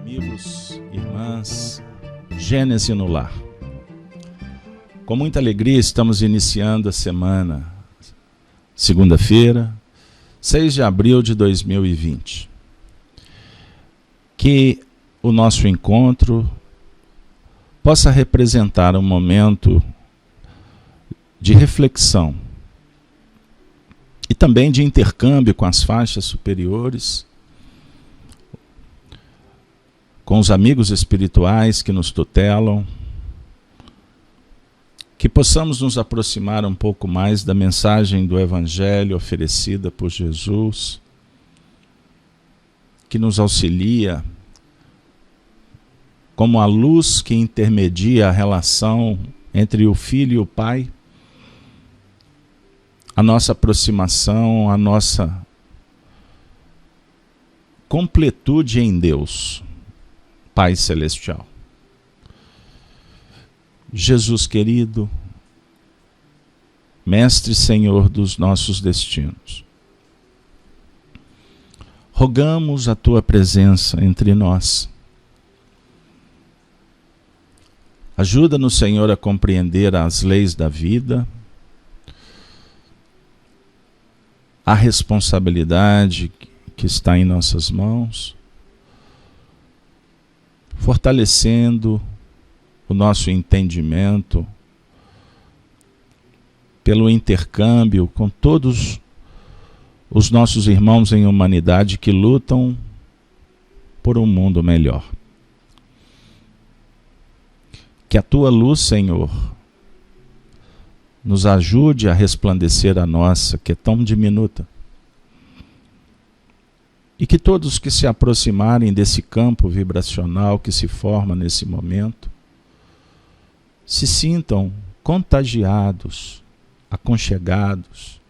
amigos, irmãs, Gênesis no Lar. Com muita alegria estamos iniciando a semana, segunda-feira, 6 de abril de 2020. Que o nosso encontro possa representar um momento de reflexão e também de intercâmbio com as faixas superiores, com os amigos espirituais que nos tutelam, que possamos nos aproximar um pouco mais da mensagem do Evangelho oferecida por Jesus, que nos auxilia como a luz que intermedia a relação entre o Filho e o Pai, a nossa aproximação, a nossa completude em Deus, Pai Celestial. Jesus querido, Mestre e Senhor dos nossos destinos, rogamos a Tua presença entre nós. Ajuda-nos, Senhor, a compreender as leis da vida, a responsabilidade que está em nossas mãos, fortalecendo o nosso entendimento pelo intercâmbio com todos os nossos irmãos em humanidade que lutam por um mundo melhor. Que a Tua luz, Senhor, nos ajude a resplandecer a nossa, que é tão diminuta. E que todos que se aproximarem desse campo vibracional que se forma nesse momento, se sintam contagiados, aconchegados,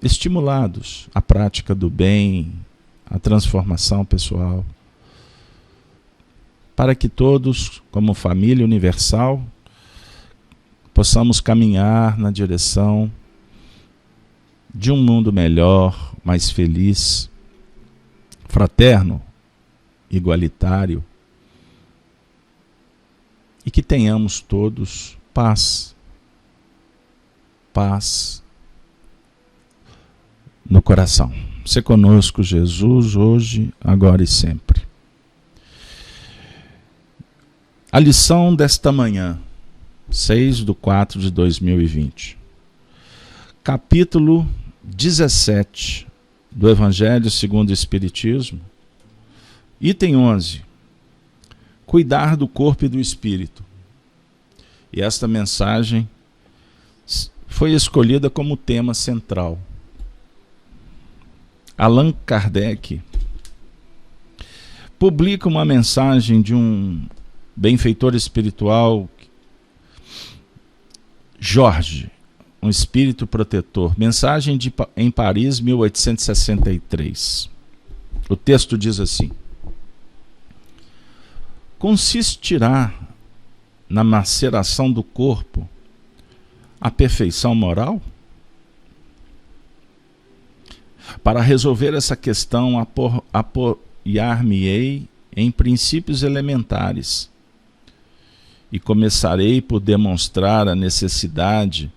estimulados à prática do bem, à transformação pessoal, para que todos, como família universal, possamos caminhar na direção de um mundo melhor, mais feliz, fraterno, igualitário, e que tenhamos todos paz no coração. Se conosco, Jesus, hoje, agora e sempre. A lição desta manhã, 6/4 de 2020. Capítulo 17 do Evangelho segundo o Espiritismo. Item 11. Cuidar do corpo e do espírito. E esta mensagem foi escolhida como tema central. Allan Kardec publica uma mensagem de um benfeitor espiritual, Jorge, um espírito protetor. Mensagem em Paris, 1863. O texto diz assim: consistirá na maceração do corpo a perfeição moral? Para resolver essa questão, apoiar-me-ei em princípios elementares e começarei por demonstrar a necessidade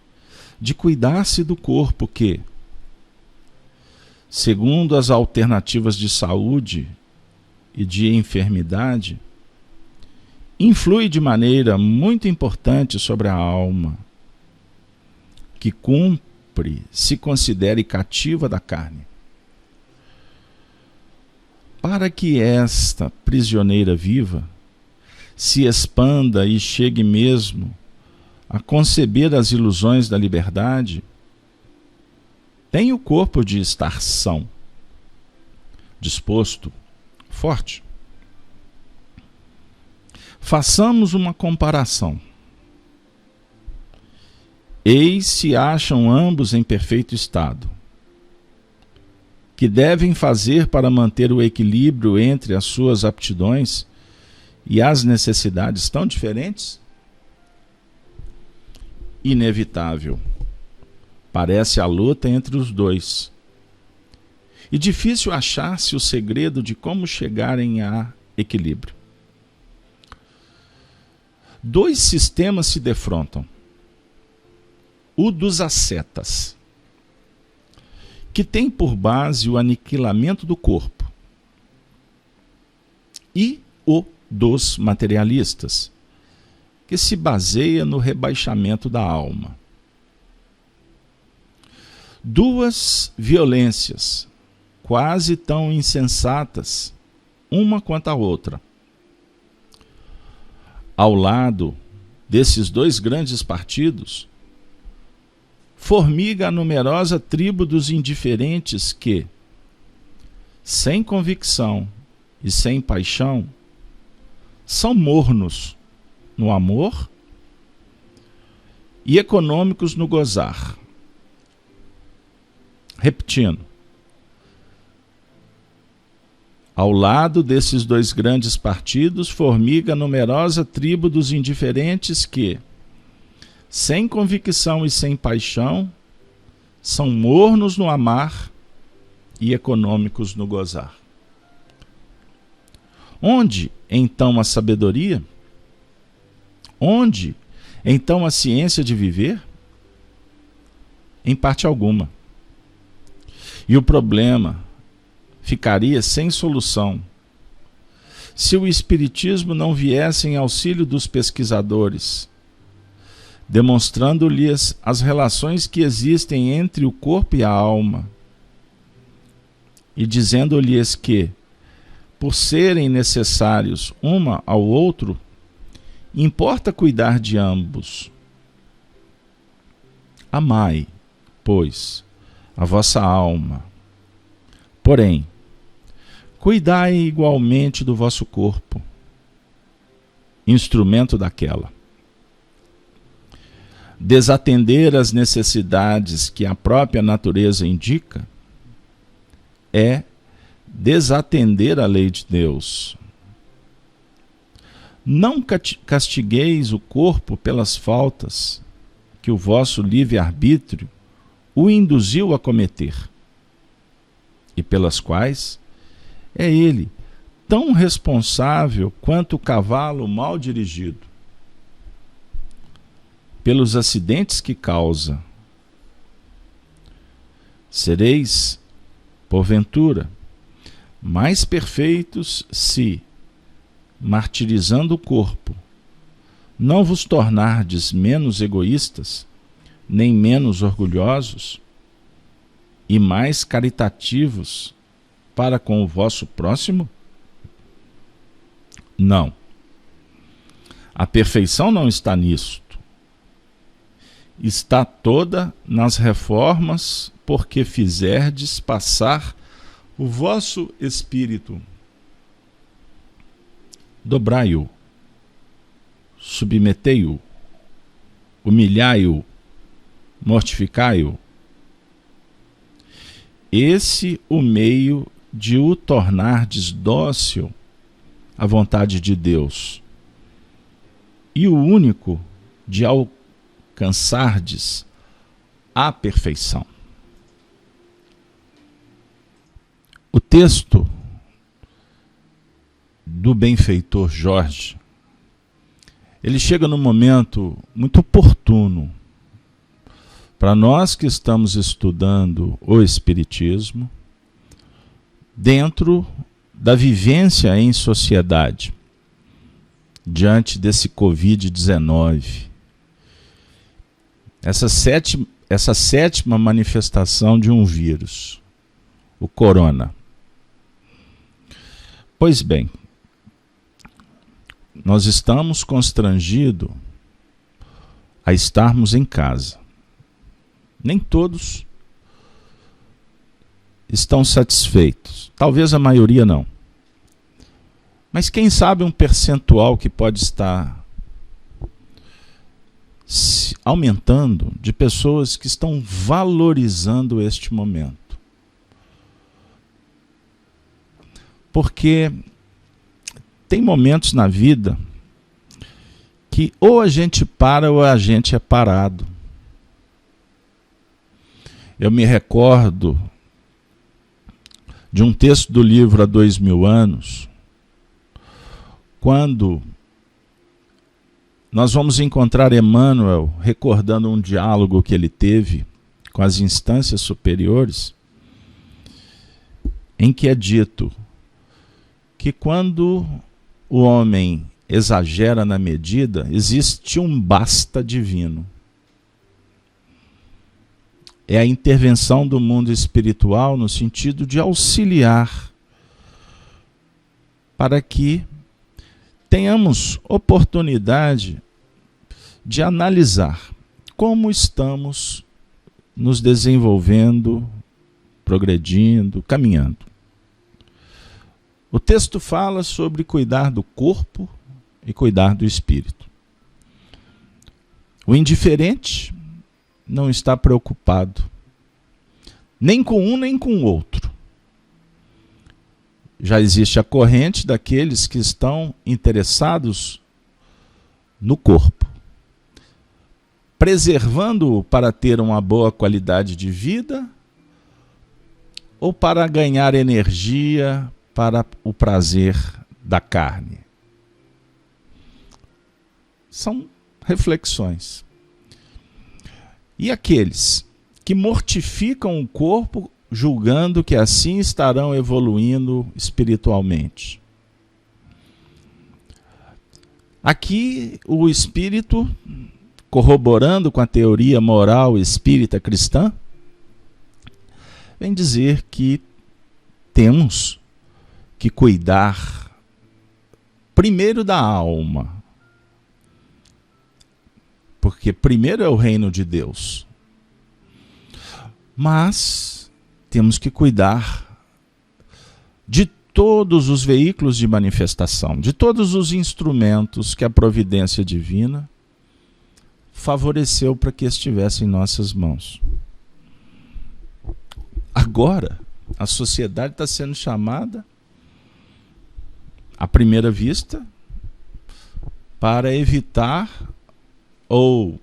de cuidar-se do corpo que, segundo as alternativas de saúde e de enfermidade, influi de maneira muito importante sobre a alma, que cumpre se considere cativa da carne. Para que esta prisioneira viva se expanda e chegue mesmo a conceber as ilusões da liberdade, tem o corpo de estar são, disposto, forte. Façamos uma comparação. Eis se acham ambos em perfeito estado. Que devem fazer para manter o equilíbrio entre as suas aptidões e as necessidades tão diferentes? Inevitável. Parece a luta entre os dois. E difícil achar-se o segredo de como chegarem a equilíbrio. Dois sistemas se defrontam. O dos ascetas, que tem por base o aniquilamento do corpo, e o dos materialistas, que se baseia no rebaixamento da alma. Duas violências, quase tão insensatas, uma quanto a outra. Ao lado desses dois grandes partidos, formiga a numerosa tribo dos indiferentes que, sem convicção e sem paixão, são mornos no amor e econômicos no gozar. Repetindo, ao lado desses dois grandes partidos, formiga a numerosa tribo dos indiferentes que, sem convicção e sem paixão, são mornos no amar e econômicos no gozar. Onde, então, a sabedoria? Onde, então, a ciência de viver? Em parte alguma. E o problema ficaria sem solução se o Espiritismo não viesse em auxílio dos pesquisadores, demonstrando-lhes as relações que existem entre o corpo e a alma, e dizendo-lhes que, por serem necessários uma ao outro, importa cuidar de ambos. Amai, pois, a vossa alma. Porém, cuidai igualmente do vosso corpo, instrumento daquela. Desatender as necessidades que a própria natureza indica é desatender a lei de Deus. Não castigueis o corpo pelas faltas que o vosso livre-arbítrio o induziu a cometer, e pelas quais é ele tão responsável quanto o cavalo mal dirigido, pelos acidentes que causa. Sereis, porventura, mais perfeitos se, martirizando o corpo, não vos tornardes menos egoístas, nem menos orgulhosos, e mais caritativos para com o vosso próximo? Não. A perfeição não está nisto. Está toda nas reformas, porque fizerdes passar o vosso espírito. Dobrai-o, submetei-o, humilhai-o, mortificai-o. Esse o meio de o tornardes dócil à vontade de Deus, e o único de alcançardes a perfeição. O texto do benfeitor Jorge, ele chega num momento muito oportuno para nós que estamos estudando o Espiritismo dentro da vivência em sociedade diante desse Covid-19. Essa sétima manifestação de um vírus, o corona. Pois bem, nós estamos constrangidos a estarmos em casa. Nem todos estão satisfeitos. Talvez a maioria não. Mas quem sabe um percentual que pode estar aumentando de pessoas que estão valorizando este momento. Porque tem momentos na vida que ou a gente para ou a gente é parado. Eu me recordo de um texto do livro Há 2000 anos, quando nós vamos encontrar Emmanuel recordando um diálogo que ele teve com as instâncias superiores, em que é dito que quando o homem exagera na medida, existe um basta divino. É a intervenção do mundo espiritual no sentido de auxiliar para que tenhamos oportunidade de analisar como estamos nos desenvolvendo, progredindo, caminhando. O texto fala sobre cuidar do corpo e cuidar do espírito. O indiferente não está preocupado, nem com um nem com o outro. Já existe a corrente daqueles que estão interessados no corpo, preservando-o para ter uma boa qualidade de vida ou para ganhar energia para o prazer da carne. São reflexões. E aqueles que mortificam o corpo, julgando que assim estarão evoluindo espiritualmente. Aqui o espírito, corroborando com a teoria moral espírita cristã, vem dizer que temos que cuidar primeiro da alma, porque primeiro é o reino de Deus. Mas temos que cuidar de todos os veículos de manifestação, de todos os instrumentos que a providência divina favoreceu para que estivessem em nossas mãos. Agora, a sociedade está sendo chamada, à primeira vista, para evitar ou,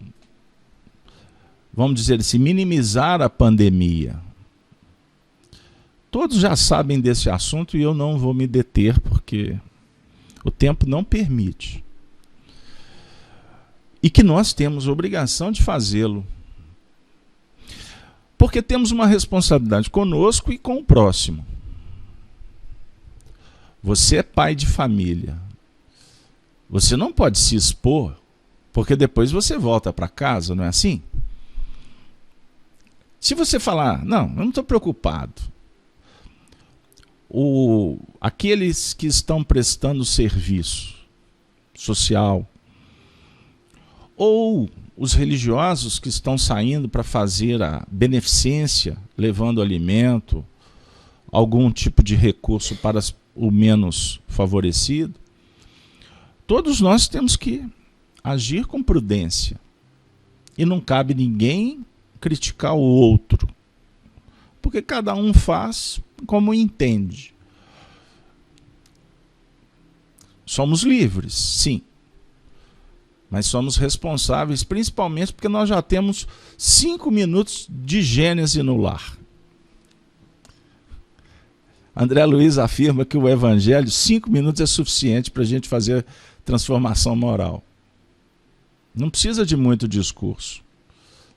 vamos dizer assim, minimizar a pandemia. Todos já sabem desse assunto e eu não vou me deter porque o tempo não permite. E que nós temos obrigação de fazê-lo. Porque temos uma responsabilidade conosco e com o próximo. Você é pai de família. Você não pode se expor, porque depois você volta para casa, não é assim? Se você falar, não, eu não estou preocupado. Aqueles que estão prestando serviço social, ou os religiosos que estão saindo para fazer a beneficência, levando alimento, algum tipo de recurso para o menos favorecido, todos nós temos que agir com prudência. E não cabe ninguém criticar o outro, porque cada um faz como entende. Somos livres, sim, mas somos responsáveis principalmente porque nós já temos 5 minutos de Gênese no lar. André Luiz afirma que o Evangelho, 5 minutos é suficiente para a gente fazer transformação moral. Não precisa de muito discurso.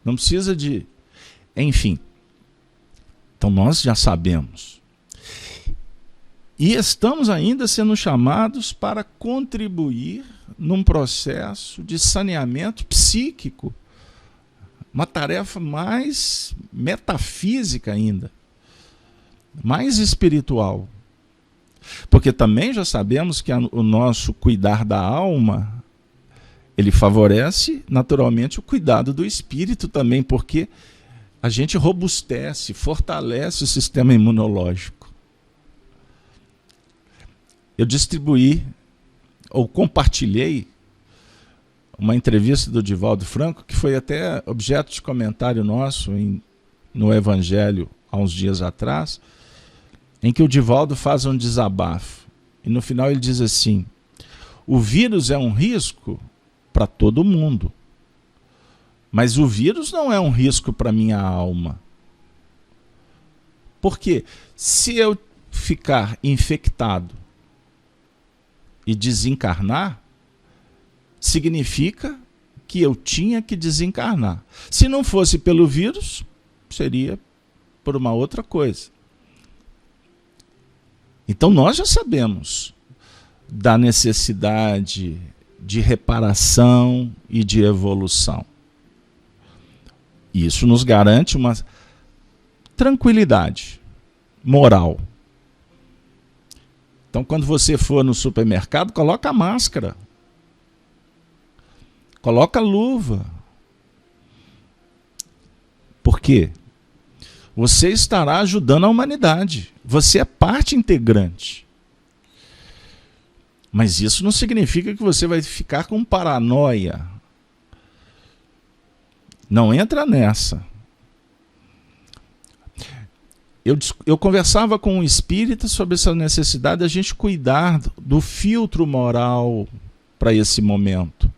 Não precisa de... Enfim. Então nós já sabemos. E estamos ainda sendo chamados para contribuir num processo de saneamento psíquico. Uma tarefa mais metafísica ainda. Mais espiritual. Porque também já sabemos que o nosso cuidar da alma, ele favorece naturalmente o cuidado do espírito também, porque a gente robustece, fortalece o sistema imunológico. Eu distribuí, ou compartilhei, uma entrevista do Divaldo Franco, que foi até objeto de comentário nosso no Evangelho há uns dias atrás, em que o Divaldo faz um desabafo. E no final ele diz assim: o vírus é um risco para todo mundo, mas o vírus não é um risco para minha alma. Porque se eu ficar infectado e desencarnar, significa que eu tinha que desencarnar. Se não fosse pelo vírus, seria por uma outra coisa. Então nós já sabemos da necessidade de reparação e de evolução. Isso nos garante uma tranquilidade moral. Então, quando você for no supermercado, coloca a máscara, coloca a luva. Por quê? Você estará ajudando a humanidade. Você é parte integrante. Mas isso não significa que você vai ficar com paranoia. Não entra nessa. Eu conversava com um espírita sobre essa necessidade de a gente cuidar do filtro moral para esse momento.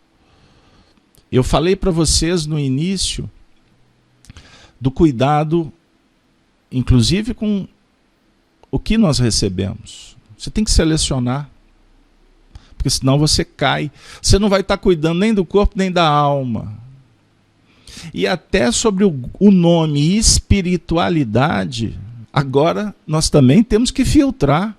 Eu falei para vocês no início do cuidado, inclusive com o que nós recebemos. Você tem que selecionar, porque senão você cai. Você não vai estar cuidando nem do corpo nem da alma. E até sobre o nome espiritualidade, agora nós também temos que filtrar.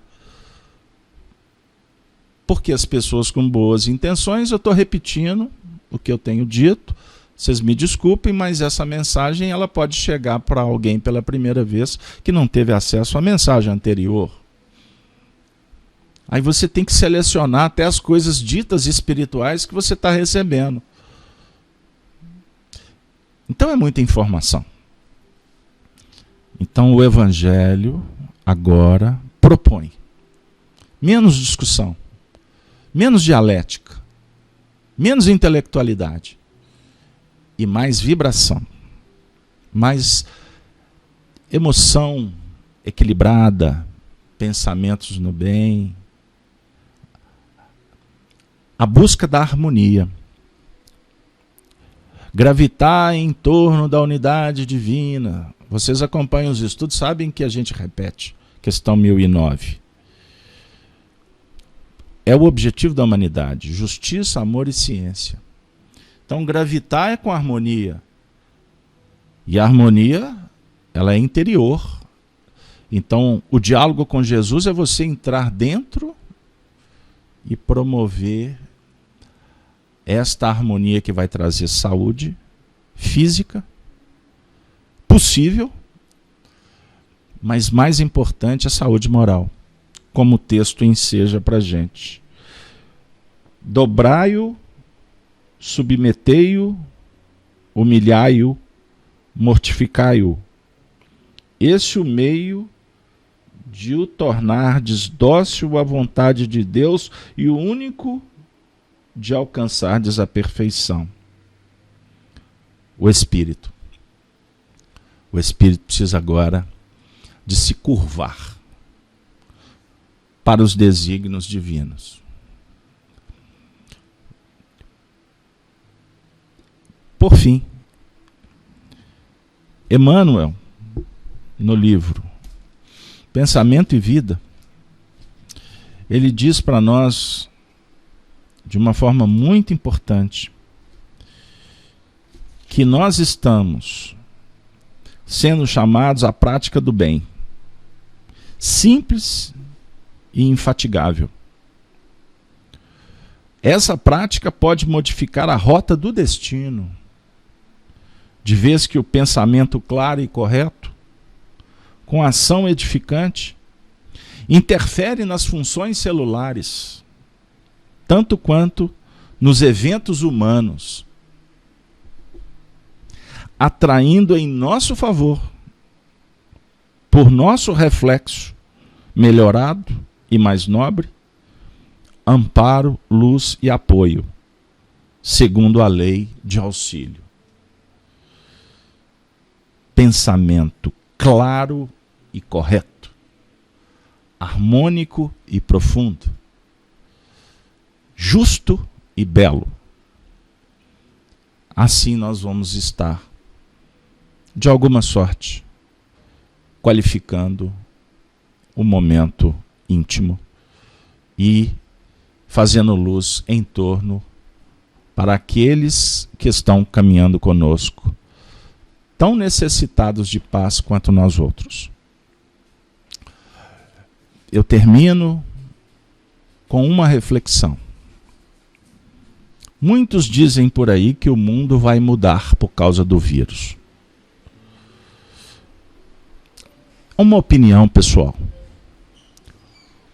Porque as pessoas com boas intenções, eu estou repetindo o que eu tenho dito, vocês me desculpem, mas essa mensagem ela pode chegar para alguém pela primeira vez que não teve acesso à mensagem anterior. Aí você tem que selecionar até as coisas ditas espirituais que você está recebendo. Então é muita informação. Então o Evangelho agora propõe menos discussão, menos dialética, menos intelectualidade e mais vibração, mais emoção equilibrada, pensamentos no bem, a busca da harmonia. Gravitar em torno da unidade divina. Vocês acompanham os estudos, sabem que a gente repete. Questão 1009. É o objetivo da humanidade. Justiça, amor e ciência. Então, gravitar é com harmonia. E a harmonia, ela é interior. Então, o diálogo com Jesus é você entrar dentro e promover esta harmonia que vai trazer saúde física, possível, mas mais importante, a saúde moral, como o texto enseja para a gente. Dobrai-o, submetei-o, humilhai-o, mortificai-o. Esse é o meio de o tornardes dócil à vontade de Deus e o único de alcançardes a perfeição. O Espírito. O Espírito precisa agora de se curvar para os desígnios divinos. Por fim, Emmanuel, no livro Pensamento e Vida, ele diz para nós, de uma forma muito importante, que nós estamos sendo chamados à prática do bem, simples e infatigável. Essa prática pode modificar a rota do destino, de vez que o pensamento claro e correto, com ação edificante, interfere nas funções celulares, tanto quanto nos eventos humanos, atraindo em nosso favor, por nosso reflexo melhorado e mais nobre, amparo, luz e apoio, segundo a lei de auxílio. Pensamento claro e correto, harmônico e profundo, justo e belo. Assim nós vamos estar, de alguma sorte, qualificando o momento íntimo e fazendo luz em torno para aqueles que estão caminhando conosco, tão necessitados de paz quanto nós outros. Eu termino com uma reflexão. Muitos dizem por aí que o mundo vai mudar por causa do vírus. Uma opinião pessoal.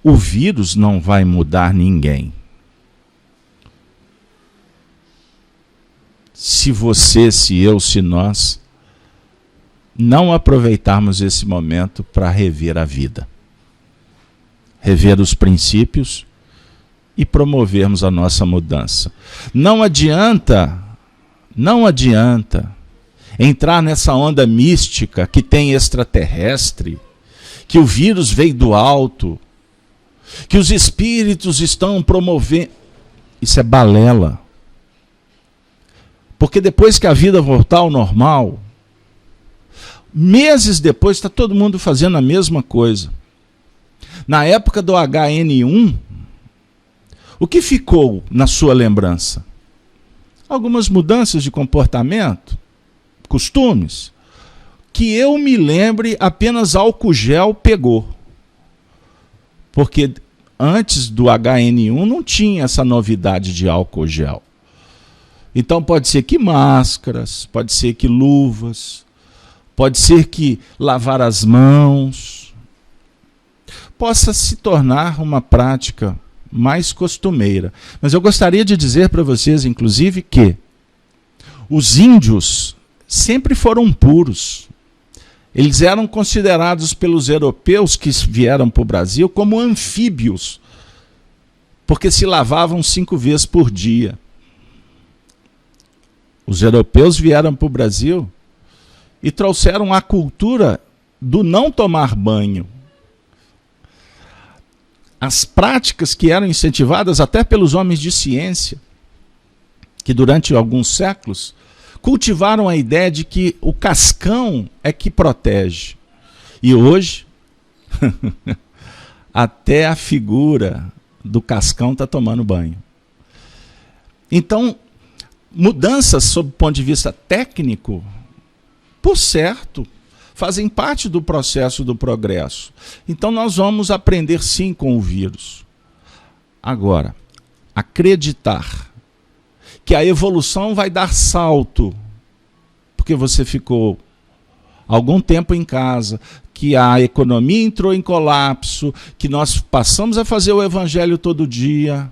O vírus não vai mudar ninguém. Se você, se eu, se nós não aproveitarmos esse momento para rever a vida, rever os princípios e promovermos a nossa mudança. Não adianta entrar nessa onda mística que tem extraterrestre, que o vírus veio do alto, que os espíritos estão promovendo. Isso é balela. Porque depois que a vida voltar ao normal, meses depois está todo mundo fazendo a mesma coisa. Na época do HN1, o que ficou na sua lembrança? Algumas mudanças de comportamento, costumes, que eu me lembre apenas álcool gel pegou. Porque antes do HN1 não tinha essa novidade de álcool gel. Então pode ser que máscaras, pode ser que luvas, pode ser que lavar as mãos possa se tornar uma prática mais costumeira. Mas eu gostaria de dizer para vocês, inclusive, que os índios sempre foram puros. Eles eram considerados pelos europeus que vieram para o Brasil como anfíbios, porque se lavavam 5 vezes por dia. Os europeus vieram para o Brasil e trouxeram a cultura do não tomar banho. As práticas que eram incentivadas até pelos homens de ciência, que durante alguns séculos cultivaram a ideia de que o cascão é que protege. E hoje, até a figura do cascão está tomando banho. Então, mudanças sob o ponto de vista técnico, por certo, fazem parte do processo do progresso. Então nós vamos aprender sim com o vírus. Agora, acreditar que a evolução vai dar salto, porque você ficou algum tempo em casa, que a economia entrou em colapso, que nós passamos a fazer o evangelho todo dia,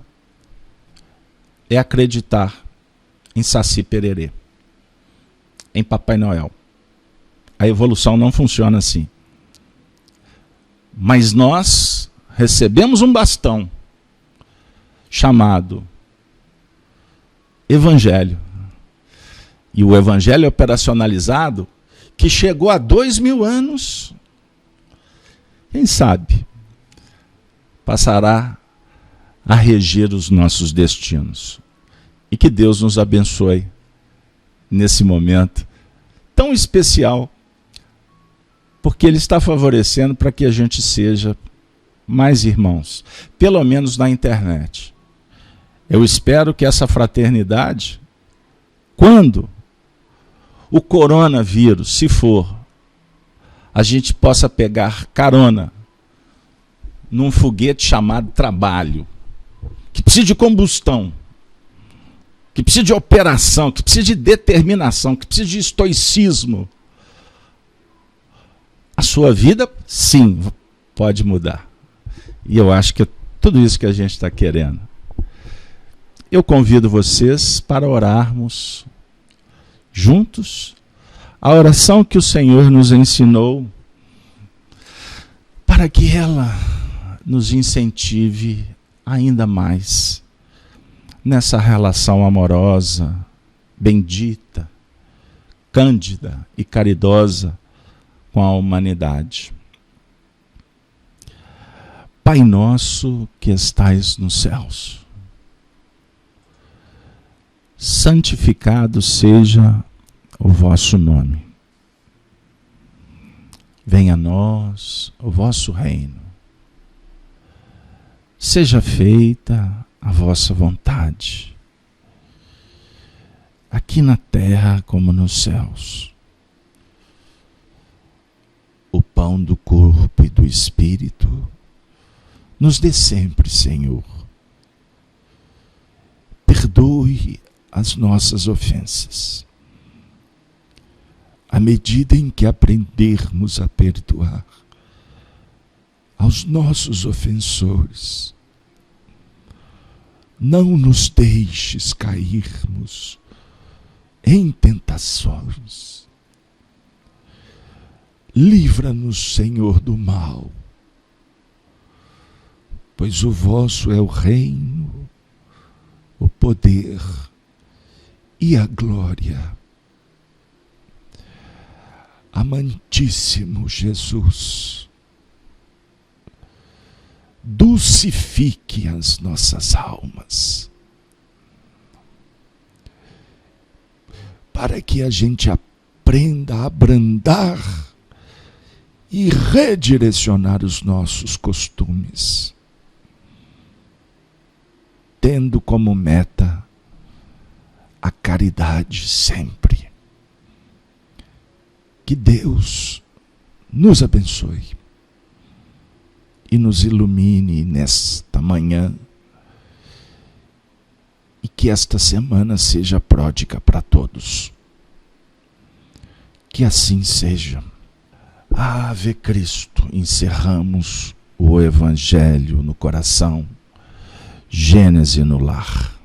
é acreditar em Saci Pererê, em Papai Noel. A evolução não funciona assim. Mas nós recebemos um bastão chamado Evangelho. E o Evangelho operacionalizado, que chegou há 2000 anos, quem sabe, passará a reger os nossos destinos. E que Deus nos abençoe nesse momento tão especial, porque Ele está favorecendo para que a gente seja mais irmãos, pelo menos na internet. Eu espero que essa fraternidade, quando o coronavírus, se for, a gente possa pegar carona num foguete chamado trabalho, que precisa de combustão, que precisa de operação, que precisa de determinação, que precisa de estoicismo. A sua vida, sim, pode mudar. E eu acho que é tudo isso que a gente está querendo. Eu convido vocês para orarmos juntos a oração que o Senhor nos ensinou, para que ela nos incentive ainda mais nessa relação amorosa, bendita, cândida e caridosa com a humanidade. Pai nosso que estais nos céus, santificado seja o vosso nome. Venha a nós o vosso reino. Seja feita a vossa vontade, aqui na terra como nos céus. O pão do corpo e do Espírito nos dê sempre, Senhor. Perdoe as nossas ofensas, à medida em que aprendermos a perdoar aos nossos ofensores. Não nos deixes cairmos em tentações. Livra-nos, Senhor, do mal, pois o vosso é o reino, o poder e a glória. Amantíssimo Jesus, dulcifique as nossas almas, para que a gente aprenda a abrandar e redirecionar os nossos costumes, tendo como meta a caridade sempre. Que Deus nos abençoe e nos ilumine nesta manhã, e que esta semana seja pródiga para todos. Que assim seja. Ave Cristo, encerramos o Evangelho no coração, Gênese no lar.